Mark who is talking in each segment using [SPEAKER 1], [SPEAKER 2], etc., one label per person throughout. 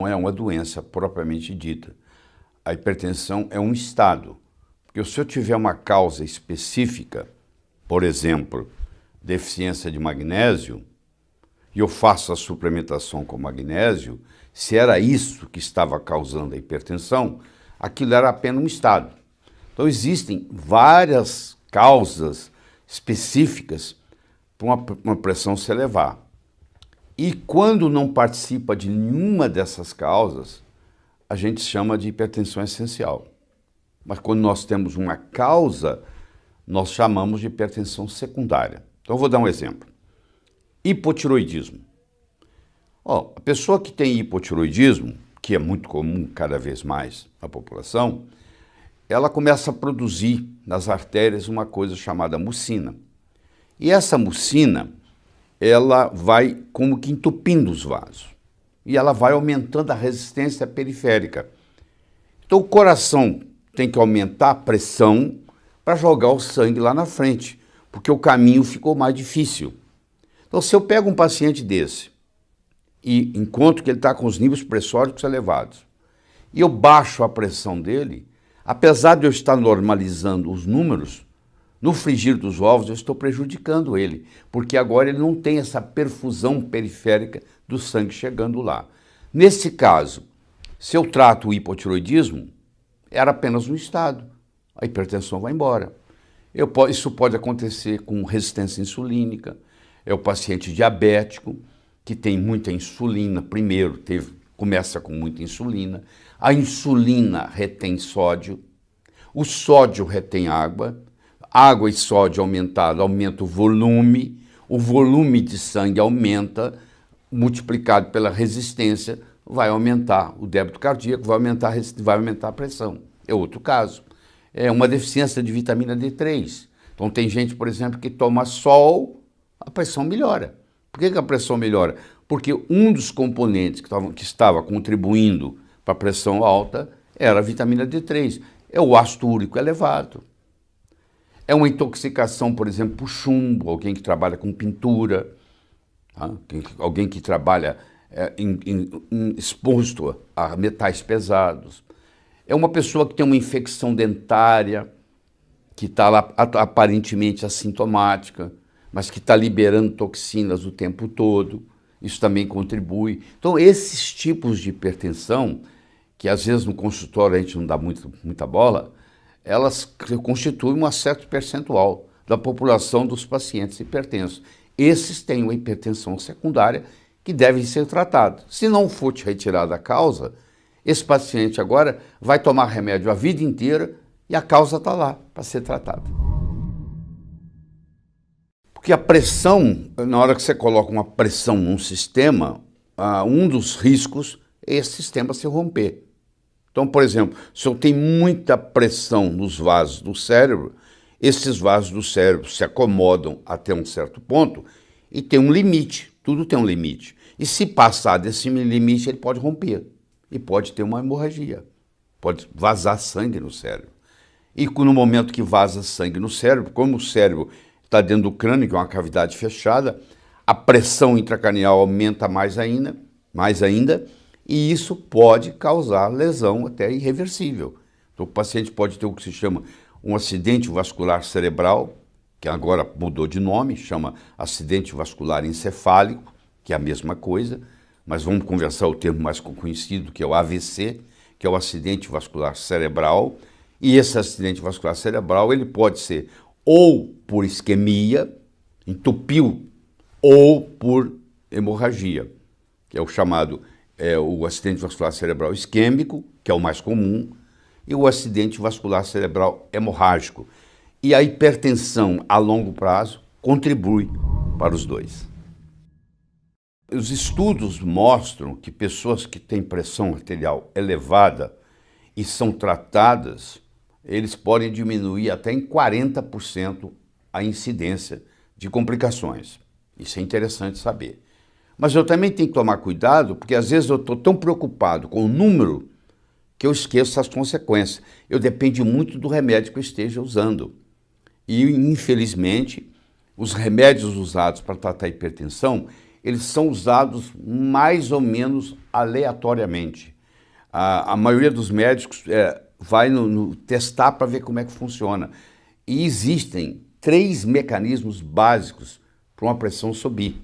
[SPEAKER 1] Não é uma doença propriamente dita. A hipertensão é um estado. Porque se eu tiver uma causa específica, por exemplo, deficiência de magnésio, e eu faço a suplementação com magnésio, se era isso que estava causando a hipertensão, aquilo era apenas um estado. Então existem várias causas específicas para uma pressão se elevar. E quando não participa de nenhuma dessas causas, a gente chama de hipertensão essencial. Mas quando nós temos uma causa, nós chamamos de hipertensão secundária. Então eu vou dar um exemplo. Hipotiroidismo. A pessoa que tem hipotiroidismo, que é muito comum cada vez mais na população, ela começa a produzir nas artérias uma coisa chamada mucina. E essa mucina, ela vai como que entupindo os vasos. E ela vai aumentando a resistência periférica. Então o coração tem que aumentar a pressão para jogar o sangue lá na frente, porque o caminho ficou mais difícil. Então se eu pego um paciente desse, e enquanto que ele está com os níveis pressóricos elevados, e eu baixo a pressão dele, apesar de eu estar normalizando os números, no frigir dos ovos eu estou prejudicando ele, porque agora ele não tem essa perfusão periférica do sangue chegando lá. Nesse caso, se eu trato o hipotiroidismo, era apenas um estado, a hipertensão vai embora. Isso pode acontecer com resistência insulínica, é o paciente diabético, que tem muita insulina, primeiro começa com muita insulina, a insulina retém sódio, o sódio retém água e sódio aumentado aumenta o volume de sangue aumenta, multiplicado pela resistência, vai aumentar o débito cardíaco, vai aumentar a pressão. É outro caso. É uma deficiência de vitamina D3. Então tem gente, por exemplo, que toma sol, a pressão melhora. Por que a pressão melhora? Porque um dos componentes que estava contribuindo para a pressão alta era a vitamina D3. É o ácido úrico elevado. É uma intoxicação, por exemplo, por chumbo, alguém que trabalha com pintura, tá? Alguém que trabalha exposto a metais pesados. É uma pessoa que tem uma infecção dentária, que está lá aparentemente assintomática, mas que está liberando toxinas o tempo todo, isso também contribui. Então, esses tipos de hipertensão, que às vezes no consultório a gente não dá muita bola, elas constituem um certo percentual da população dos pacientes hipertensos. Esses têm uma hipertensão secundária que devem ser tratados. Se não for retirada a causa, esse paciente agora vai tomar remédio a vida inteira e a causa está lá para ser tratada. Porque a pressão, na hora que você coloca uma pressão num sistema, um dos riscos é esse sistema se romper. Então, por exemplo, se eu tenho muita pressão nos vasos do cérebro, esses vasos do cérebro se acomodam até um certo ponto e tem um limite, tudo tem um limite. E se passar desse limite, ele pode romper e pode ter uma hemorragia, pode vazar sangue no cérebro. E no momento que vaza sangue no cérebro, como o cérebro está dentro do crânio, que é uma cavidade fechada, a pressão intracranial aumenta mais ainda, e isso pode causar lesão até irreversível. Então o paciente pode ter o que se chama um acidente vascular cerebral, que agora mudou de nome, chama acidente vascular encefálico, que é a mesma coisa, mas vamos conversar o termo mais conhecido, que é o AVC, que é o acidente vascular cerebral, e esse acidente vascular cerebral ele pode ser ou por isquemia, entupiu, ou por hemorragia, que é o chamado o acidente vascular cerebral isquêmico, que é o mais comum, e o acidente vascular cerebral hemorrágico. E a hipertensão a longo prazo contribui para os dois. Os estudos mostram que pessoas que têm pressão arterial elevada e são tratadas, eles podem diminuir até em 40% a incidência de complicações. Isso é interessante saber. Mas eu também tenho que tomar cuidado, porque às vezes eu estou tão preocupado com o número que eu esqueço as consequências. Eu dependo muito do remédio que eu esteja usando. E, infelizmente, os remédios usados para tratar a hipertensão, eles são usados mais ou menos aleatoriamente. A maioria dos médicos vai testar para ver como é que funciona. E existem 3 mecanismos básicos para uma pressão subir.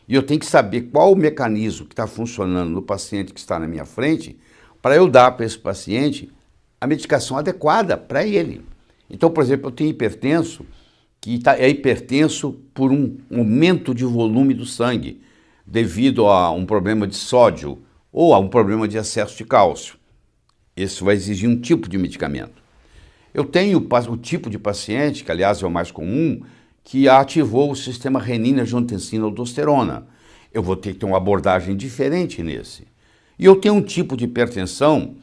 [SPEAKER 1] E eu tenho que saber qual o mecanismo que está funcionando no paciente que está na minha frente para eu dar para esse paciente a medicação adequada para ele. Então, por exemplo, eu tenho hipertenso que é hipertenso por um aumento de volume do sangue devido a um problema de sódio ou a um problema de excesso de cálcio. Esse vai exigir um tipo de medicamento. Eu tenho o tipo de paciente, que aliás é o mais comum, que ativou o sistema renina-angiotensina-aldosterona. Eu vou ter que ter uma abordagem diferente nesse. E eu tenho um tipo de hipertensão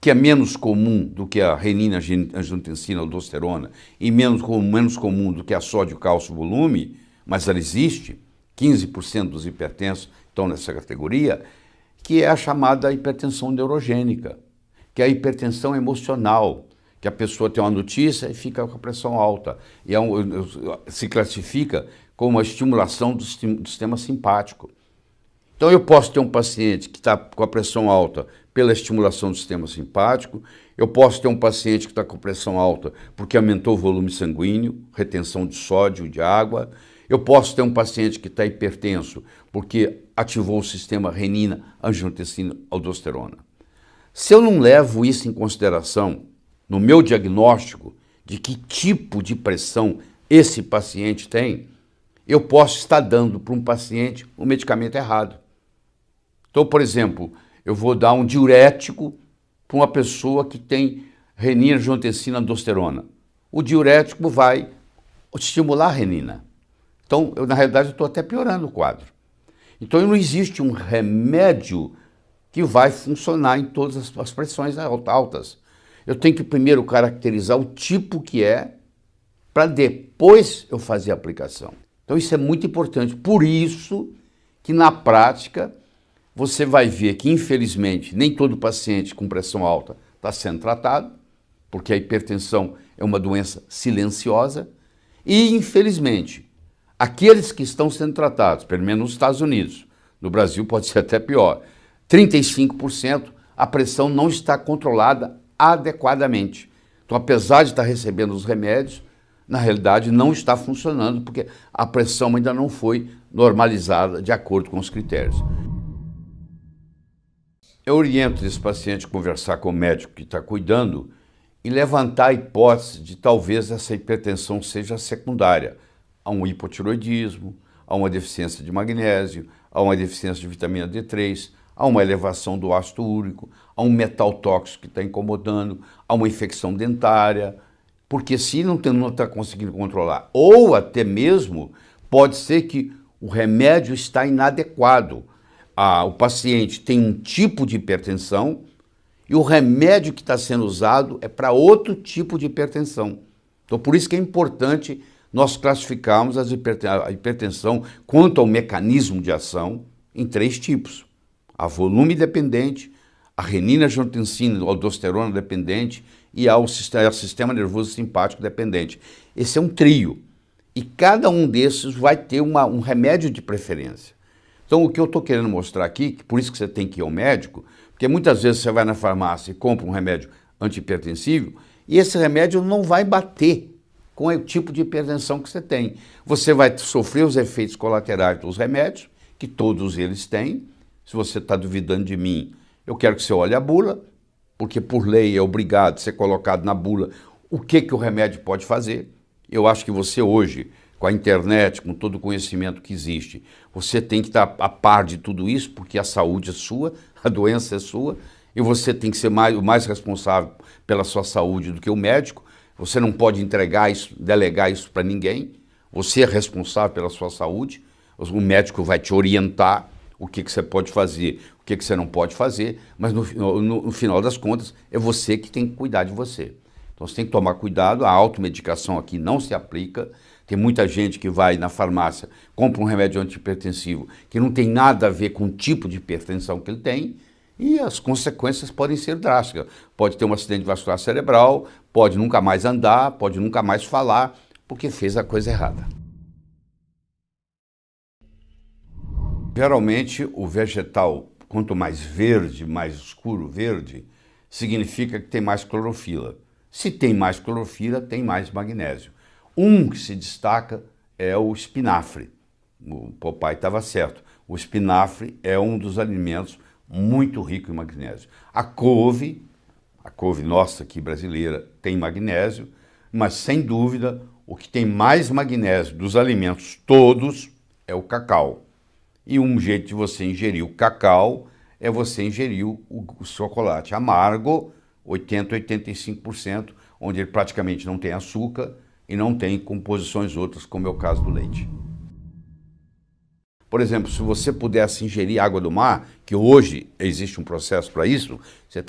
[SPEAKER 1] que é menos comum do que a renina-angiotensina-aldosterona e menos comum do que a sódio-cálcio-volume, mas ela existe, 15% dos hipertensos estão nessa categoria, que é a chamada hipertensão neurogênica, que é a hipertensão emocional, que a pessoa tem uma notícia e fica com a pressão alta. E se classifica como uma estimulação do sistema simpático. Então eu posso ter um paciente que está com a pressão alta pela estimulação do sistema simpático, eu posso ter um paciente que está com pressão alta porque aumentou o volume sanguíneo, retenção de sódio, de água, eu posso ter um paciente que está hipertenso porque ativou o sistema renina-angiotensina-aldosterona. Se eu não levo isso em consideração no meu diagnóstico de que tipo de pressão esse paciente tem, eu posso estar dando para um paciente o medicamento errado. Então, por exemplo, eu vou dar um diurético para uma pessoa que tem renina-angiotensina-aldosterona. O diurético vai estimular a renina. Então, na realidade, eu estou até piorando o quadro. Então, não existe um remédio que vai funcionar em todas as pressões altas. Eu tenho que primeiro caracterizar o tipo que é, para depois eu fazer a aplicação. Então, isso é muito importante. Por isso que, na prática, você vai ver que, infelizmente, nem todo paciente com pressão alta está sendo tratado, porque a hipertensão é uma doença silenciosa, e, infelizmente, aqueles que estão sendo tratados, pelo menos nos Estados Unidos, no Brasil pode ser até pior, 35% a pressão não está controlada adequadamente. Então, apesar de estar recebendo os remédios, na realidade não está funcionando, porque a pressão ainda não foi normalizada de acordo com os critérios. Eu oriento esse paciente a conversar com o médico que está cuidando e levantar a hipótese de talvez essa hipertensão seja secundária a um hipotiroidismo, a uma deficiência de magnésio, a uma deficiência de vitamina D3, a uma elevação do ácido úrico, a um metal tóxico que está incomodando, a uma infecção dentária, porque se não está conseguindo controlar, ou até mesmo pode ser que o remédio está inadequado. O paciente tem um tipo de hipertensão e o remédio que está sendo usado é para outro tipo de hipertensão. Então, por isso que é importante nós classificarmos a hipertensão quanto ao mecanismo de ação em 3 tipos. A volume dependente, a renina-angiotensina-aldosterona dependente e ao sistema nervoso simpático dependente. Esse é um trio. E cada um desses vai ter um remédio de preferência. Então, o que eu estou querendo mostrar aqui, que por isso que você tem que ir ao médico, porque muitas vezes você vai na farmácia e compra um remédio antihipertensivo e esse remédio não vai bater com o tipo de hipertensão que você tem. Você vai sofrer os efeitos colaterais dos remédios, que todos eles têm. Se você está duvidando de mim, eu quero que você olhe a bula, porque por lei é obrigado a ser colocado na bula o que o remédio pode fazer. Eu acho que você hoje, com a internet, com todo o conhecimento que existe, você tem que estar a par de tudo isso, porque a saúde é sua, a doença é sua, e você tem que ser o mais responsável pela sua saúde do que o médico. Você não pode entregar isso, delegar isso para ninguém. Você é responsável pela sua saúde. O médico vai te orientar o que você pode fazer, o que você não pode fazer, mas no final das contas é você que tem que cuidar de você. Então você tem que tomar cuidado, a automedicação aqui não se aplica. Tem muita gente que vai na farmácia, compra um remédio antihipertensivo que não tem nada a ver com o tipo de hipertensão que ele tem e as consequências podem ser drásticas. Pode ter um acidente vascular cerebral, pode nunca mais andar, pode nunca mais falar, porque fez a coisa errada. Geralmente, o vegetal, quanto mais verde, mais escuro verde, significa que tem mais clorofila. Se tem mais clorofila, tem mais magnésio. Um que se destaca é o espinafre. O papai estava certo. O espinafre é um dos alimentos muito rico em magnésio. A couve nossa aqui brasileira, tem magnésio, mas sem dúvida o que tem mais magnésio dos alimentos todos é o cacau. E um jeito de você ingerir o cacau é você ingerir o chocolate amargo, 80, 85%, onde ele praticamente não tem açúcar e não tem composições outras, como é o caso do leite. Por exemplo, se você pudesse ingerir água do mar, que hoje existe um processo para isso,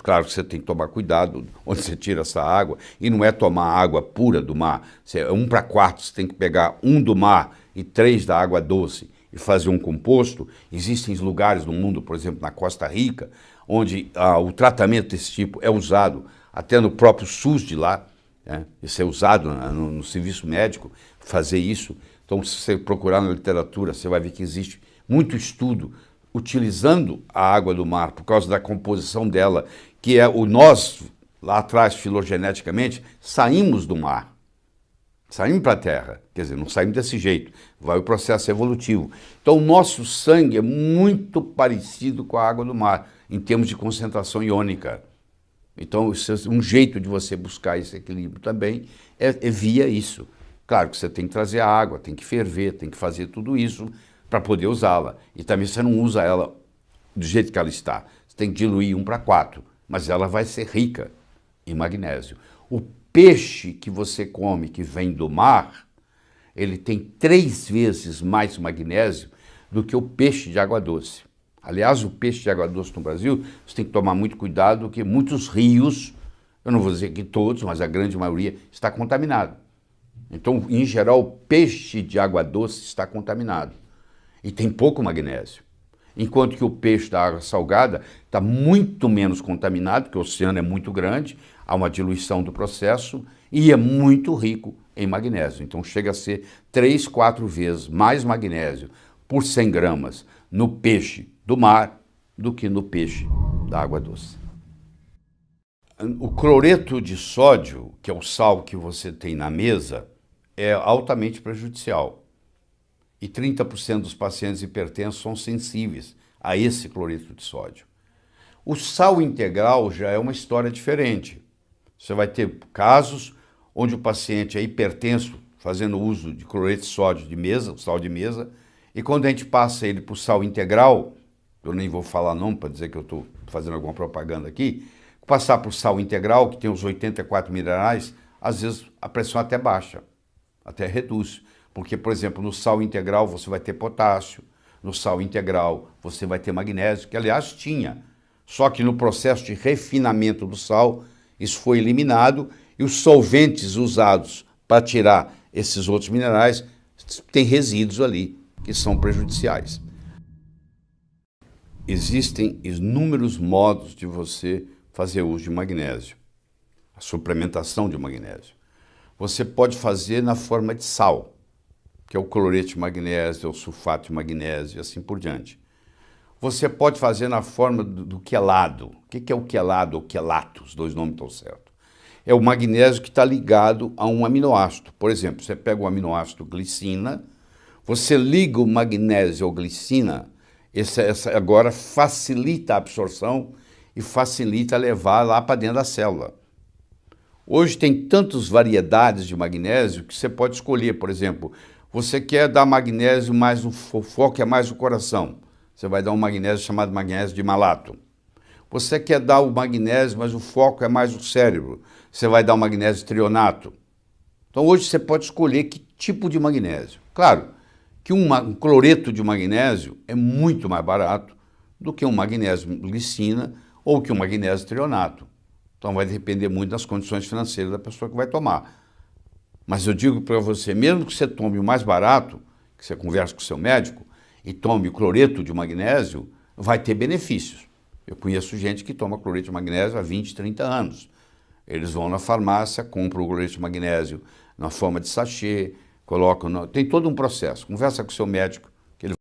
[SPEAKER 1] claro que você tem que tomar cuidado onde você tira essa água, e não é tomar água pura do mar, é 1:4, você tem que pegar 1 do mar e 3 da água doce e fazer um composto. Existem lugares no mundo, por exemplo, na Costa Rica, onde o tratamento desse tipo é usado até no próprio SUS de lá, né? Isso é usado no serviço médico, fazer isso. Então, se você procurar na literatura, você vai ver que existe muito estudo utilizando a água do mar por causa da composição dela, que é nós, lá atrás, filogeneticamente, saímos do mar, saímos para a Terra. Quer dizer, não saímos desse jeito, vai o processo evolutivo. Então, o nosso sangue é muito parecido com a água do mar, em termos de concentração iônica. Então, um jeito de você buscar esse equilíbrio também é via isso. Claro que você tem que trazer a água, tem que ferver, tem que fazer tudo isso para poder usá-la. E também você não usa ela do jeito que ela está. Você tem que diluir 1:4, mas ela vai ser rica em magnésio. O peixe que você come, que vem do mar, ele tem 3 vezes mais magnésio do que o peixe de água doce. Aliás, o peixe de água doce no Brasil, você tem que tomar muito cuidado, porque muitos rios, eu não vou dizer que todos, mas a grande maioria, está contaminado. Então, em geral, o peixe de água doce está contaminado e tem pouco magnésio. Enquanto que o peixe da água salgada está muito menos contaminado, porque o oceano é muito grande, há uma diluição do processo e é muito rico em magnésio. Então, chega a ser 3, 4 vezes mais magnésio por 100 gramas no peixe do mar do que no peixe da água doce. O cloreto de sódio, que é o sal que você tem na mesa, é altamente prejudicial. E 30% dos pacientes hipertensos são sensíveis a esse cloreto de sódio. O sal integral já é uma história diferente. Você vai ter casos onde o paciente é hipertenso, fazendo uso de cloreto de sódio de mesa, sal de mesa, e quando a gente passa ele para o sal integral, eu nem vou falar não para dizer que eu estou fazendo alguma propaganda aqui, passar para o sal integral, que tem os 84 minerais, às vezes a pressão até baixa, até reduz. Porque, por exemplo, no sal integral você vai ter potássio, no sal integral você vai ter magnésio, que aliás tinha. Só que no processo de refinamento do sal, isso foi eliminado e os solventes usados para tirar esses outros minerais têm resíduos ali que são prejudiciais. Existem inúmeros modos de você fazer uso de magnésio, a suplementação de magnésio. Você pode fazer na forma de sal, que é o cloreto de magnésio, o sulfato de magnésio e assim por diante. Você pode fazer na forma do quelado. O que é o quelado ou quelato? Os dois nomes estão certos. É o magnésio que está ligado a um aminoácido. Por exemplo, você pega o aminoácido glicina, você liga o magnésio ou glicina, essa agora facilita a absorção e facilita levar lá para dentro da célula. Hoje tem tantas variedades de magnésio que você pode escolher. Por exemplo, você quer dar magnésio mais o foco é mais o coração. Você vai dar um magnésio chamado magnésio de malato. Você quer dar o magnésio, mas o foco é mais o cérebro. Você vai dar o magnésio trionato. Então hoje você pode escolher que tipo de magnésio. Claro que um cloreto de magnésio é muito mais barato do que um magnésio glicina ou que um magnésio trionato. Então vai depender muito das condições financeiras da pessoa que vai tomar. Mas eu digo para você, mesmo que você tome o mais barato, que você converse com o seu médico, e tome o cloreto de magnésio, vai ter benefícios. Eu conheço gente que toma cloreto de magnésio há 20, 30 anos. Eles vão na farmácia, compram o cloreto de magnésio na forma de sachê, colocam... Tem todo um processo. Conversa com o seu médico